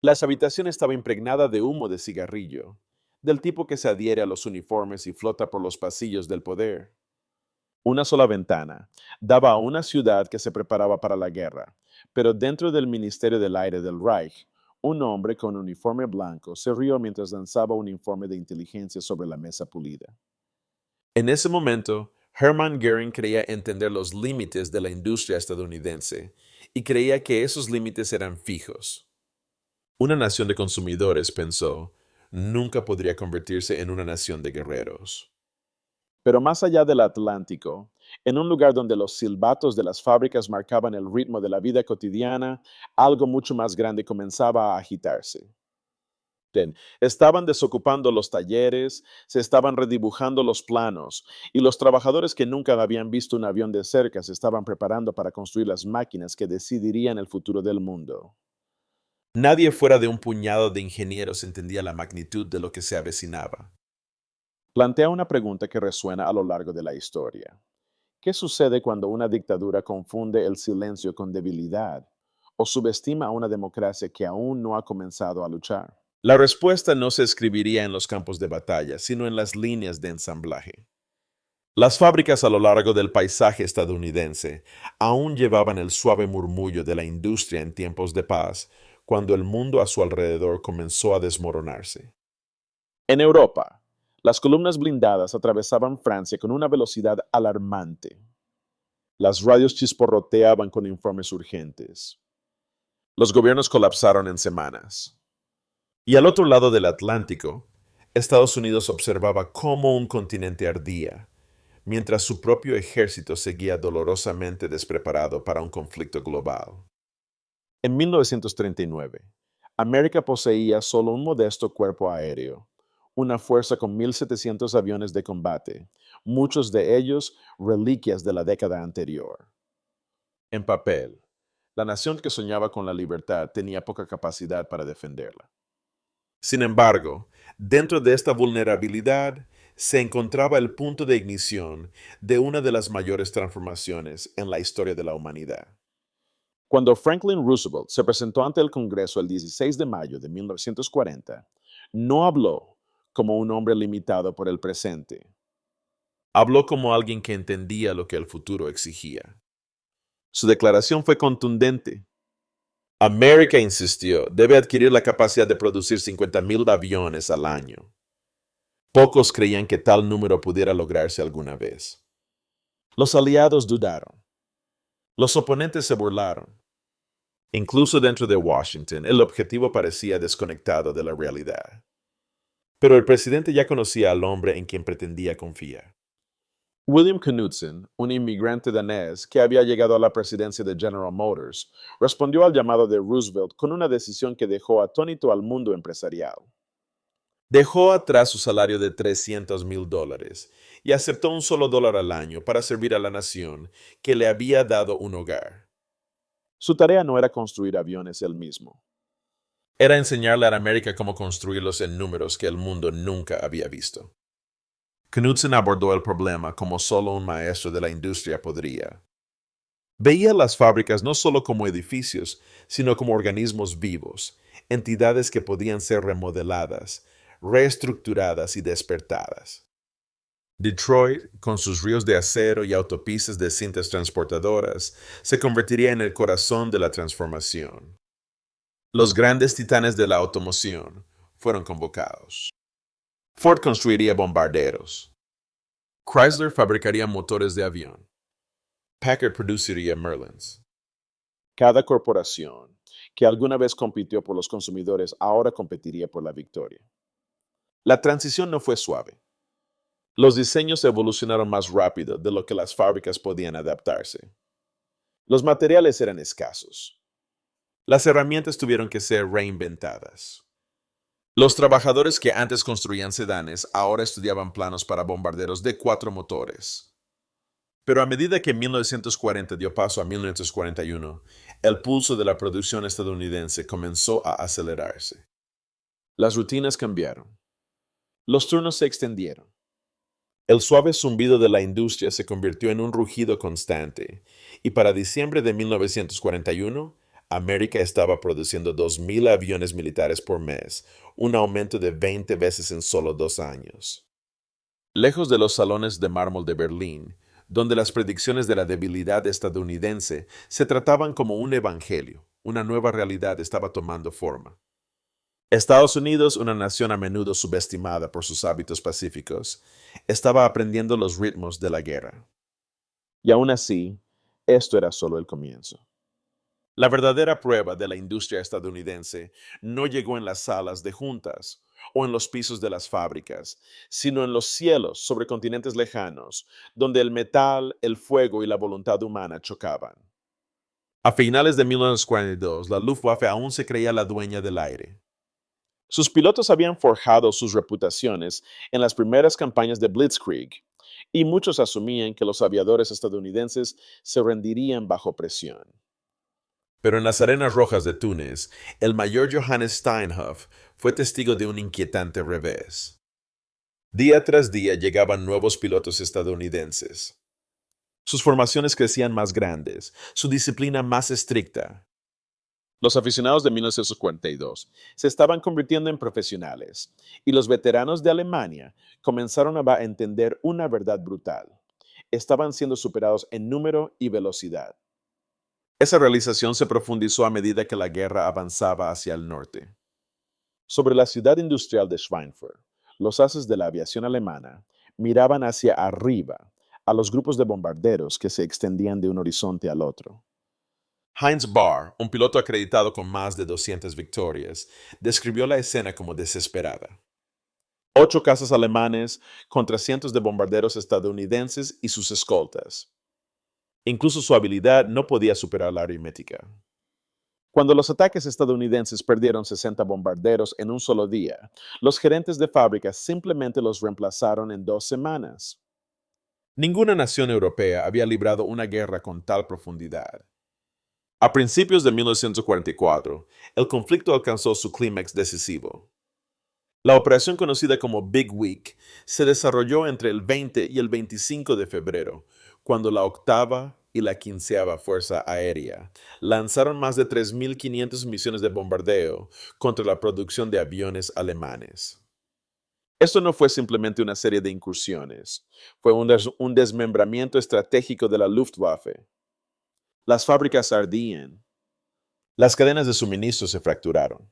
La habitación estaba impregnada de humo de cigarrillo, del tipo que se adhiere a los uniformes y flota por los pasillos del poder. Una sola ventana daba a una ciudad que se preparaba para la guerra, pero dentro del Ministerio del Aire del Reich, un hombre con uniforme blanco se rió mientras lanzaba un informe de inteligencia sobre la mesa pulida. En ese momento, Hermann Göring creía entender los límites de la industria estadounidense y creía que esos límites eran fijos. Una nación de consumidores, pensó, nunca podría convertirse en una nación de guerreros. Pero más allá del Atlántico, en un lugar donde los silbatos de las fábricas marcaban el ritmo de la vida cotidiana, algo mucho más grande comenzaba a agitarse. Bien, estaban desocupando los talleres, se estaban redibujando los planos, y los trabajadores que nunca habían visto un avión de cerca se estaban preparando para construir las máquinas que decidirían el futuro del mundo. Nadie fuera de un puñado de ingenieros entendía la magnitud de lo que se avecinaba. Plantea una pregunta que resuena a lo largo de la historia. ¿Qué sucede cuando una dictadura confunde el silencio con debilidad o subestima a una democracia que aún no ha comenzado a luchar? La respuesta no se escribiría en los campos de batalla, sino en las líneas de ensamblaje. Las fábricas a lo largo del paisaje estadounidense aún llevaban el suave murmullo de la industria en tiempos de paz, cuando el mundo a su alrededor comenzó a desmoronarse. En Europa, las columnas blindadas atravesaban Francia con una velocidad alarmante. Las radios chisporroteaban con informes urgentes. Los gobiernos colapsaron en semanas. Y al otro lado del Atlántico, Estados Unidos observaba cómo un continente ardía, mientras su propio ejército seguía dolorosamente despreparado para un conflicto global. En 1939, América poseía solo un modesto cuerpo aéreo, una fuerza con 1.700 aviones de combate, muchos de ellos reliquias de la década anterior. En papel, la nación que soñaba con la libertad tenía poca capacidad para defenderla. Sin embargo, dentro de esta vulnerabilidad se encontraba el punto de ignición de una de las mayores transformaciones en la historia de la humanidad. Cuando Franklin Roosevelt se presentó ante el Congreso el 16 de mayo de 1940, no habló como un hombre limitado por el presente. Habló como alguien que entendía lo que el futuro exigía. Su declaración fue contundente. América, insistió, debe adquirir la capacidad de producir 50,000 aviones al año. Pocos creían que tal número pudiera lograrse alguna vez. Los aliados dudaron. Los oponentes se burlaron. Incluso dentro de Washington, el objetivo parecía desconectado de la realidad. Pero el presidente ya conocía al hombre en quien pretendía confiar. William Knudsen, un inmigrante danés que había llegado a la presidencia de General Motors, respondió al llamado de Roosevelt con una decisión que dejó atónito al mundo empresarial. Dejó atrás su salario de $300,000 y aceptó un solo dólar al año para servir a la nación que le había dado un hogar. Su tarea no era construir aviones él mismo. Era enseñarle a América cómo construirlos en números que el mundo nunca había visto. Knudsen abordó el problema como solo un maestro de la industria podría. Veía las fábricas no solo como edificios, sino como organismos vivos, entidades que podían ser remodeladas, reestructuradas y despertadas. Detroit, con sus ríos de acero y autopistas de cintas transportadoras, se convertiría en el corazón de la transformación. Los grandes titanes de la automoción fueron convocados. Ford construiría bombarderos. Chrysler fabricaría motores de avión. Packard produciría Merlins. Cada corporación que alguna vez compitió por los consumidores ahora competiría por la victoria. La transición no fue suave. Los diseños evolucionaron más rápido de lo que las fábricas podían adaptarse. Los materiales eran escasos. Las herramientas tuvieron que ser reinventadas. Los trabajadores que antes construían sedanes ahora estudiaban planos para bombarderos de 4 motores. Pero a medida que 1940 dio paso a 1941, el pulso de la producción estadounidense comenzó a acelerarse. Las rutinas cambiaron. Los turnos se extendieron. El suave zumbido de la industria se convirtió en un rugido constante, y para diciembre de 1941, América estaba produciendo 2.000 aviones militares por mes, un aumento de 20 veces en solo 2 años. Lejos de los salones de mármol de Berlín, donde las predicciones de la debilidad estadounidense se trataban como un evangelio, una nueva realidad estaba tomando forma. Estados Unidos, una nación a menudo subestimada por sus hábitos pacíficos, estaba aprendiendo los ritmos de la guerra. Y aún así, esto era solo el comienzo. La verdadera prueba de la industria estadounidense no llegó en las salas de juntas o en los pisos de las fábricas, sino en los cielos sobre continentes lejanos, donde el metal, el fuego y la voluntad humana chocaban. A finales de 1942, la Luftwaffe aún se creía la dueña del aire. Sus pilotos habían forjado sus reputaciones en las primeras campañas de Blitzkrieg, y muchos asumían que los aviadores estadounidenses se rendirían bajo presión. Pero en las arenas rojas de Túnez, el mayor Johannes Steinhoff fue testigo de un inquietante revés. Día tras día llegaban nuevos pilotos estadounidenses. Sus formaciones crecían más grandes, su disciplina más estricta. Los aficionados de 1942 se estaban convirtiendo en profesionales, y los veteranos de Alemania comenzaron a entender una verdad brutal. Estaban siendo superados en número y velocidad. Esa realización se profundizó a medida que la guerra avanzaba hacia el norte. Sobre la ciudad industrial de Schweinfurt, los haces de la aviación alemana miraban hacia arriba a los grupos de bombarderos que se extendían de un horizonte al otro. Heinz Barr, un piloto acreditado con más de 200 victorias, describió la escena como desesperada. 8 cazas alemanes contra cientos de bombarderos estadounidenses y sus escoltas. Incluso su habilidad no podía superar la aritmética. Cuando los ataques estadounidenses perdieron 60 bombarderos en un solo día, los gerentes de fábricas simplemente los reemplazaron en 2 semanas. Ninguna nación europea había librado una guerra con tal profundidad. A principios de 1944, el conflicto alcanzó su clímax decisivo. La operación conocida como Big Week se desarrolló entre el 20 y el 25 de febrero, cuando la octava y la 15ª Fuerza Aérea lanzaron más de 3.500 misiones de bombardeo contra la producción de aviones alemanes. Esto no fue simplemente una serie de incursiones, fue un desmembramiento estratégico de la Luftwaffe. Las fábricas ardían. Las cadenas de suministro se fracturaron.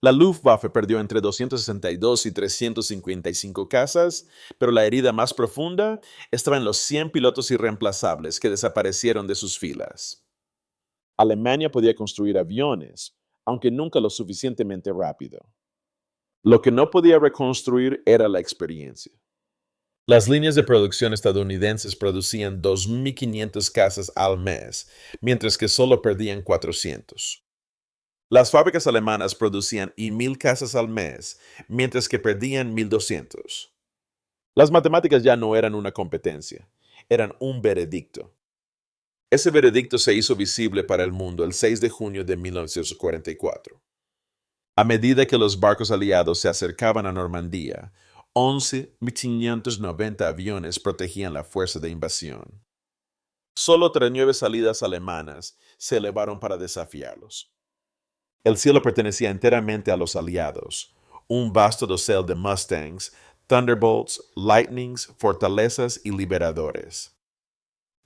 La Luftwaffe perdió entre 262 y 355 casas, pero la herida más profunda estaba en los 100 pilotos irreemplazables que desaparecieron de sus filas. Alemania podía construir aviones, aunque nunca lo suficientemente rápido. Lo que no podía reconstruir era la experiencia. Las líneas de producción estadounidenses producían 2.500 casas al mes, mientras que solo perdían 400. Las fábricas alemanas producían 1.000 casas al mes, mientras que perdían 1.200. Las matemáticas ya no eran una competencia, eran un veredicto. Ese veredicto se hizo visible para el mundo el 6 de junio de 1944. A medida que los barcos aliados se acercaban a Normandía, 11.590 aviones protegían la fuerza de invasión. Solo 39 salidas alemanas se elevaron para desafiarlos. El cielo pertenecía enteramente a los aliados, un vasto dosel de Mustangs, Thunderbolts, Lightnings, fortalezas y liberadores.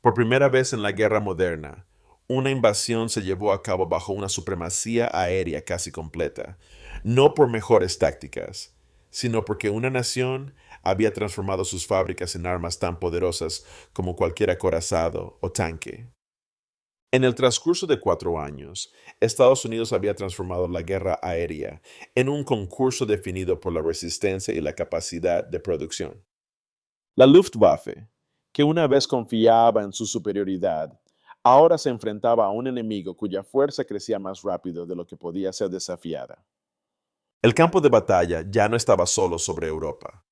Por primera vez en la guerra moderna, una invasión se llevó a cabo bajo una supremacía aérea casi completa, no por mejores tácticas, sino porque una nación había transformado sus fábricas en armas tan poderosas como cualquier acorazado o tanque. En el transcurso de 4 años, Estados Unidos había transformado la guerra aérea en un concurso definido por la resistencia y la capacidad de producción. La Luftwaffe, que una vez confiaba en su superioridad, ahora se enfrentaba a un enemigo cuya fuerza crecía más rápido de lo que podía ser desafiada. El campo de batalla ya no estaba solo sobre Europa.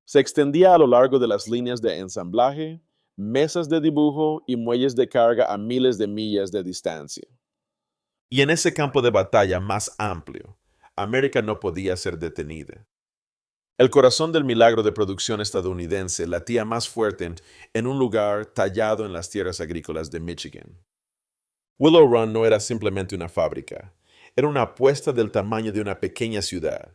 Se extendía a lo largo de las líneas de ensamblaje, mesas de dibujo y muelles de carga a miles de millas de distancia. Y en ese campo de batalla más amplio, América no podía ser detenida. El corazón del milagro de producción estadounidense latía más fuerte en un lugar tallado en las tierras agrícolas de Michigan. Willow Run no era simplemente una fábrica, era una apuesta del tamaño de una pequeña ciudad.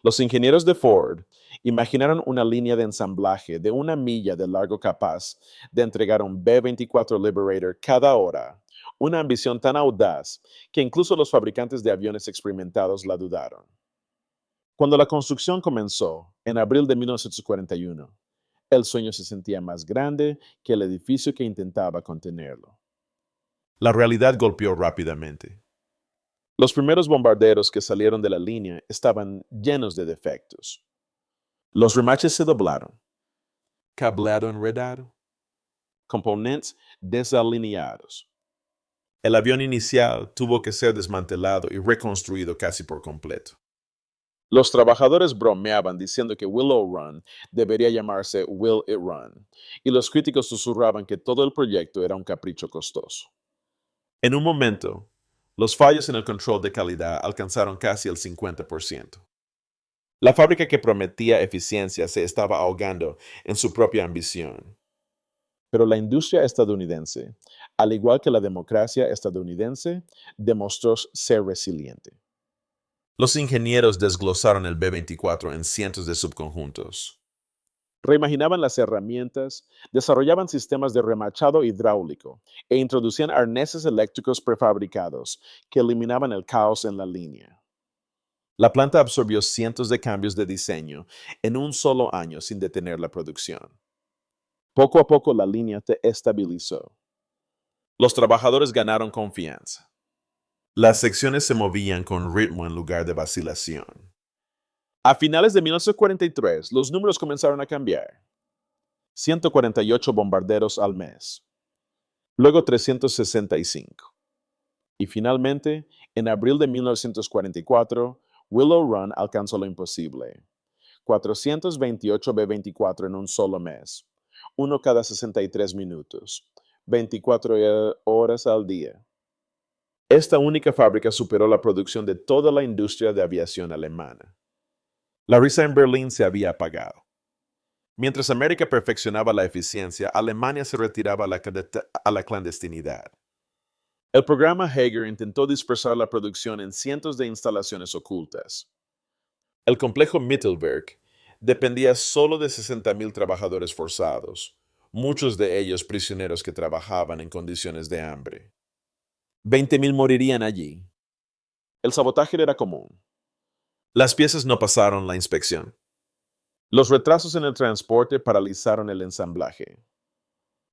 Los ingenieros de Ford imaginaron una línea de ensamblaje de 1 milla de largo capaz de entregar un B-24 Liberator cada hora, una ambición tan audaz que incluso los fabricantes de aviones experimentados la dudaron. Cuando la construcción comenzó, en abril de 1941, el sueño se sentía más grande que el edificio que intentaba contenerlo. La realidad golpeó rápidamente. Los primeros bombarderos que salieron de la línea estaban llenos de defectos. Los remaches se doblaron, cableado enredado, componentes desalineados. El avión inicial tuvo que ser desmantelado y reconstruido casi por completo. Los trabajadores bromeaban diciendo que Willow Run debería llamarse Will It Run, y los críticos susurraban que todo el proyecto era un capricho costoso. En un momento, los fallos en el control de calidad alcanzaron casi el 50%. La fábrica que prometía eficiencia se estaba ahogando en su propia ambición. Pero la industria estadounidense, al igual que la democracia estadounidense, demostró ser resiliente. Los ingenieros desglosaron el B-24 en cientos de subconjuntos. Reimaginaban las herramientas, desarrollaban sistemas de remachado hidráulico e introducían arneses eléctricos prefabricados que eliminaban el caos en la línea. La planta absorbió cientos de cambios de diseño en un solo año sin detener la producción. Poco a poco la línea se estabilizó. Los trabajadores ganaron confianza. Las secciones se movían con ritmo en lugar de vacilación. A finales de 1943, los números comenzaron a cambiar. 148 bombarderos al mes. Luego 365. Y finalmente, en abril de 1944, Willow Run alcanzó lo imposible. 428 B-24 en un solo mes. Uno cada 63 minutos. 24 horas al día. Esta única fábrica superó la producción de toda la industria de aviación alemana. La risa en Berlín se había apagado. Mientras América perfeccionaba la eficiencia, Alemania se retiraba a la clandestinidad. El programa Hager intentó dispersar la producción en cientos de instalaciones ocultas. El complejo Mittelwerk dependía solo de 60,000 trabajadores forzados, muchos de ellos prisioneros que trabajaban en condiciones de hambre. 20,000 morirían allí. El sabotaje era común. Las piezas no pasaron la inspección. Los retrasos en el transporte paralizaron el ensamblaje.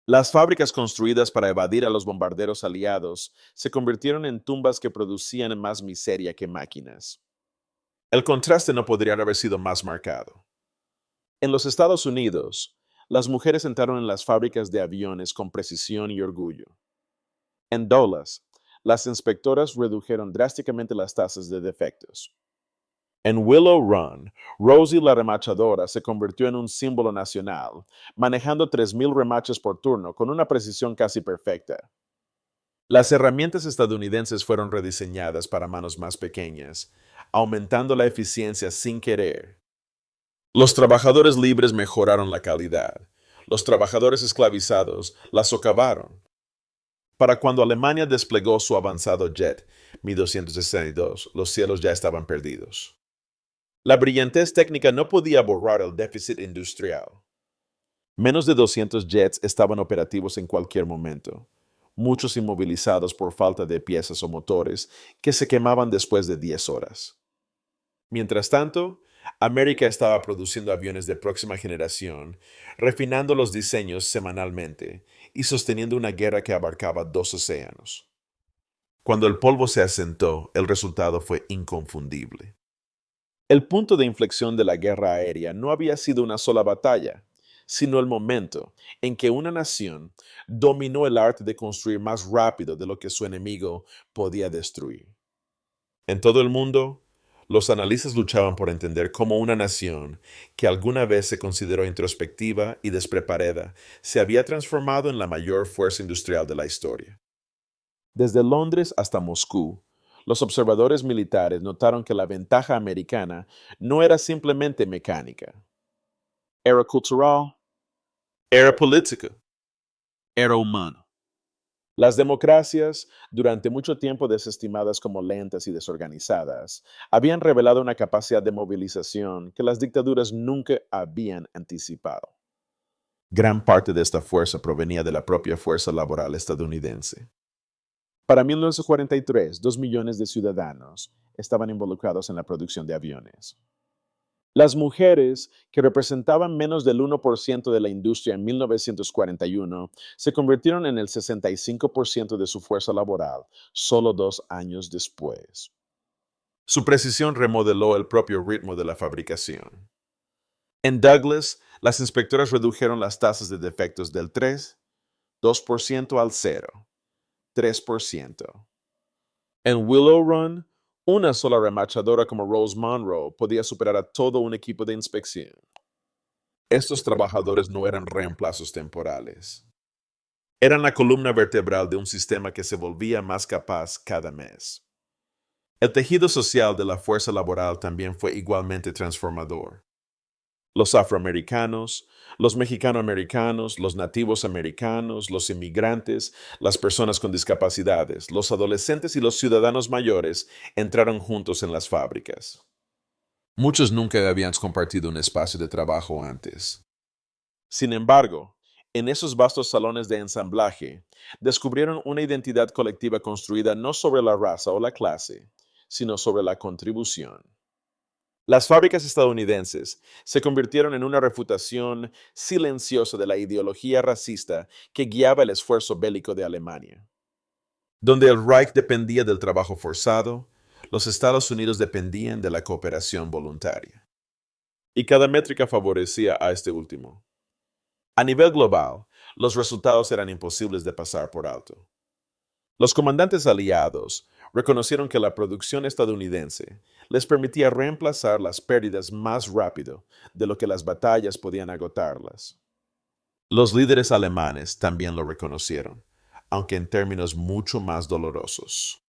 Las fábricas construidas para evadir a los bombarderos aliados se convirtieron en tumbas que producían más miseria que máquinas. El contraste no podría haber sido más marcado. En los Estados Unidos, las mujeres entraron en las fábricas de aviones con precisión y orgullo. En Dulles, las inspectoras redujeron drásticamente las tasas de defectos. En Willow Run, Rosie la remachadora se convirtió en un símbolo nacional, manejando 3,000 remaches por turno con una precisión casi perfecta. Las herramientas estadounidenses fueron rediseñadas para manos más pequeñas, aumentando la eficiencia sin querer. Los trabajadores libres mejoraron la calidad. Los trabajadores esclavizados la socavaron. Para cuando Alemania desplegó su avanzado jet Mi-262, los cielos ya estaban perdidos. La brillantez técnica no podía borrar el déficit industrial. Menos de 200 jets estaban operativos en cualquier momento, muchos inmovilizados por falta de piezas o motores que se quemaban después de 10 horas. Mientras tanto, América estaba produciendo aviones de próxima generación, refinando los diseños semanalmente y sosteniendo una guerra que abarcaba 2 océanos. Cuando el polvo se asentó, el resultado fue inconfundible. El punto de inflexión de la guerra aérea no había sido una sola batalla, sino el momento en que una nación dominó el arte de construir más rápido de lo que su enemigo podía destruir. En todo el mundo, los analistas luchaban por entender cómo una nación, que alguna vez se consideró introspectiva y despreparada, se había transformado en la mayor fuerza industrial de la historia. Desde Londres hasta Moscú, los observadores militares notaron que la ventaja americana no era simplemente mecánica. Era cultural, era política, era humana. Las democracias, durante mucho tiempo desestimadas como lentas y desorganizadas, habían revelado una capacidad de movilización que las dictaduras nunca habían anticipado. Gran parte de esta fuerza provenía de la propia fuerza laboral estadounidense. Para 1943, 2 millones de ciudadanos estaban involucrados en la producción de aviones. Las mujeres, que representaban menos del 1% de la industria en 1941, se convirtieron en el 65% de su fuerza laboral solo 2 años después. Su precisión remodeló el propio ritmo de la fabricación. En Douglas, las inspectoras redujeron las tasas de defectos del 2% al 3%. En Willow Run, una sola remachadora como Rose Monroe podía superar a todo un equipo de inspección. Estos trabajadores no eran reemplazos temporales. Eran la columna vertebral de un sistema que se volvía más capaz cada mes. El tejido social de la fuerza laboral también fue igualmente transformador. Los afroamericanos, los mexicanoamericanos, los nativos americanos, los inmigrantes, las personas con discapacidades, los adolescentes y los ciudadanos mayores entraron juntos en las fábricas. Muchos nunca habían compartido un espacio de trabajo antes. Sin embargo, en esos vastos salones de ensamblaje, descubrieron una identidad colectiva construida no sobre la raza o la clase, sino sobre la contribución. Las fábricas estadounidenses se convirtieron en una refutación silenciosa de la ideología racista que guiaba el esfuerzo bélico de Alemania. Donde el Reich dependía del trabajo forzado, los Estados Unidos dependían de la cooperación voluntaria. Y cada métrica favorecía a este último. A nivel global, los resultados eran imposibles de pasar por alto. Los comandantes aliados reconocieron que la producción estadounidense les permitía reemplazar las pérdidas más rápido de lo que las batallas podían agotarlas. Los líderes alemanes también lo reconocieron, aunque en términos mucho más dolorosos.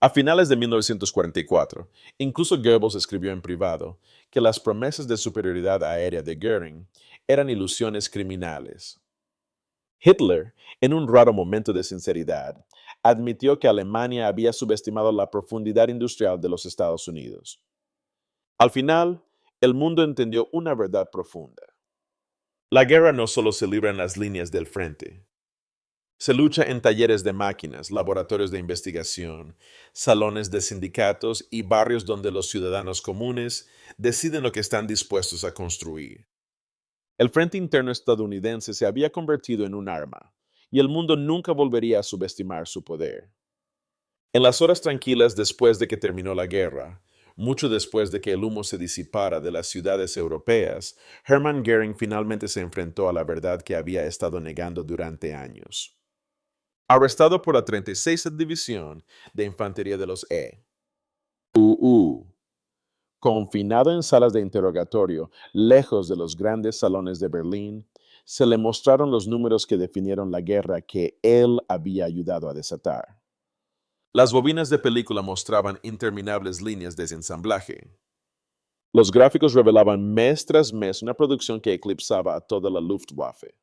A finales de 1944, incluso Goebbels escribió en privado que las promesas de superioridad aérea de Göring eran ilusiones criminales. Hitler, en un raro momento de sinceridad, admitió que Alemania había subestimado la profundidad industrial de los Estados Unidos. Al final, el mundo entendió una verdad profunda. La guerra no solo se libra en las líneas del frente. Se lucha en talleres de máquinas, laboratorios de investigación, salones de sindicatos y barrios donde los ciudadanos comunes deciden lo que están dispuestos a construir. El frente interno estadounidense se había convertido en un arma, y el mundo nunca volvería a subestimar su poder. En las horas tranquilas después de que terminó la guerra, mucho después de que el humo se disipara de las ciudades europeas, Hermann Göring finalmente se enfrentó a la verdad que había estado negando durante años. Arrestado por la 36ª División de Infantería de los UU, confinado en salas de interrogatorio, lejos de los grandes salones de Berlín, se le mostraron los números que definieron la guerra que él había ayudado a desatar. Las bobinas de película mostraban interminables líneas de ensamblaje. Los gráficos revelaban mes tras mes una producción que eclipsaba a toda la Luftwaffe.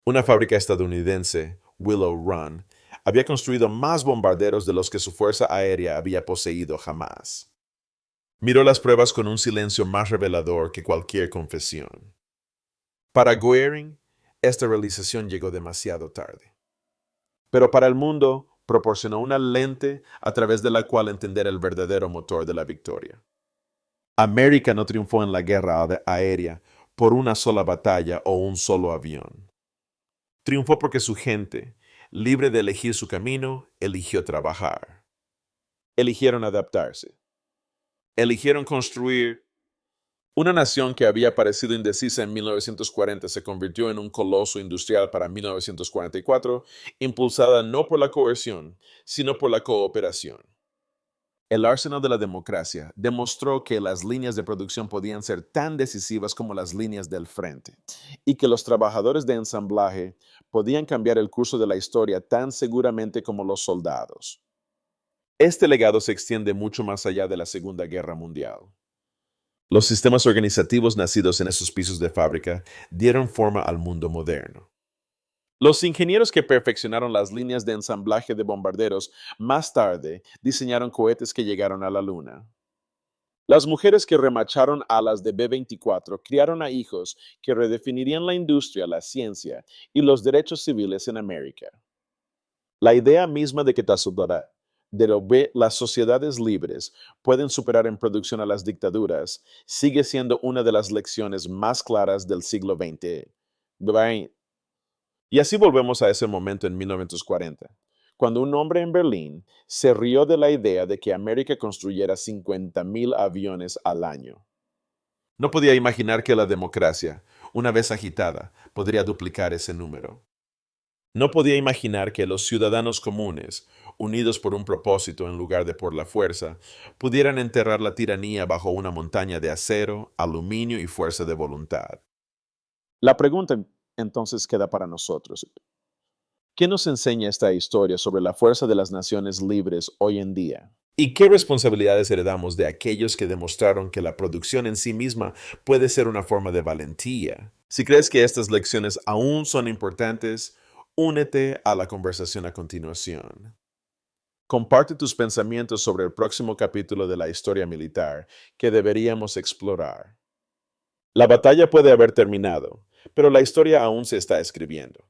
Una fábrica estadounidense, Willow Run, había construido más bombarderos de los que su fuerza aérea había poseído jamás. Miró las pruebas con un silencio más revelador que cualquier confesión. Para Göring, esta realización llegó demasiado tarde. Pero para el mundo, proporcionó una lente a través de la cual entender el verdadero motor de la victoria. América no triunfó en la guerra aérea por una sola batalla o un solo avión. Triunfó porque su gente, libre de elegir su camino, eligió trabajar. Eligieron adaptarse. Eligieron construir. Una nación que había parecido indecisa en 1940 se convirtió en un coloso industrial para 1944, impulsada no por la coerción, sino por la cooperación. El arsenal de la democracia demostró que las líneas de producción podían ser tan decisivas como las líneas del frente, y que los trabajadores de ensamblaje podían cambiar el curso de la historia tan seguramente como los soldados. Este legado se extiende mucho más allá de la Segunda Guerra Mundial. Los sistemas organizativos nacidos en esos pisos de fábrica dieron forma al mundo moderno. Los ingenieros que perfeccionaron las líneas de ensamblaje de bombarderos más tarde diseñaron cohetes que llegaron a la Luna. Las mujeres que remacharon alas de B-24 criaron a hijos que redefinirían la industria, la ciencia y los derechos civiles en América. La idea misma de que las sociedades libres pueden superar en producción a las dictaduras sigue siendo una de las lecciones más claras del siglo XX. Y así volvemos a ese momento en 1940, cuando un hombre en Berlín se rió de la idea de que América construyera 50,000 aviones al año. No podía imaginar que la democracia, una vez agitada, podría duplicar ese número. No podía imaginar que los ciudadanos comunes, unidos por un propósito en lugar de por la fuerza, pudieran enterrar la tiranía bajo una montaña de acero, aluminio y fuerza de voluntad. La pregunta entonces queda para nosotros. ¿Qué nos enseña esta historia sobre la fuerza de las naciones libres hoy en día? ¿Y qué responsabilidades heredamos de aquellos que demostraron que la producción en sí misma puede ser una forma de valentía? Si crees que estas lecciones aún son importantes, únete a la conversación a continuación. Comparte tus pensamientos sobre el próximo capítulo de la historia militar que deberíamos explorar. La batalla puede haber terminado, pero la historia aún se está escribiendo.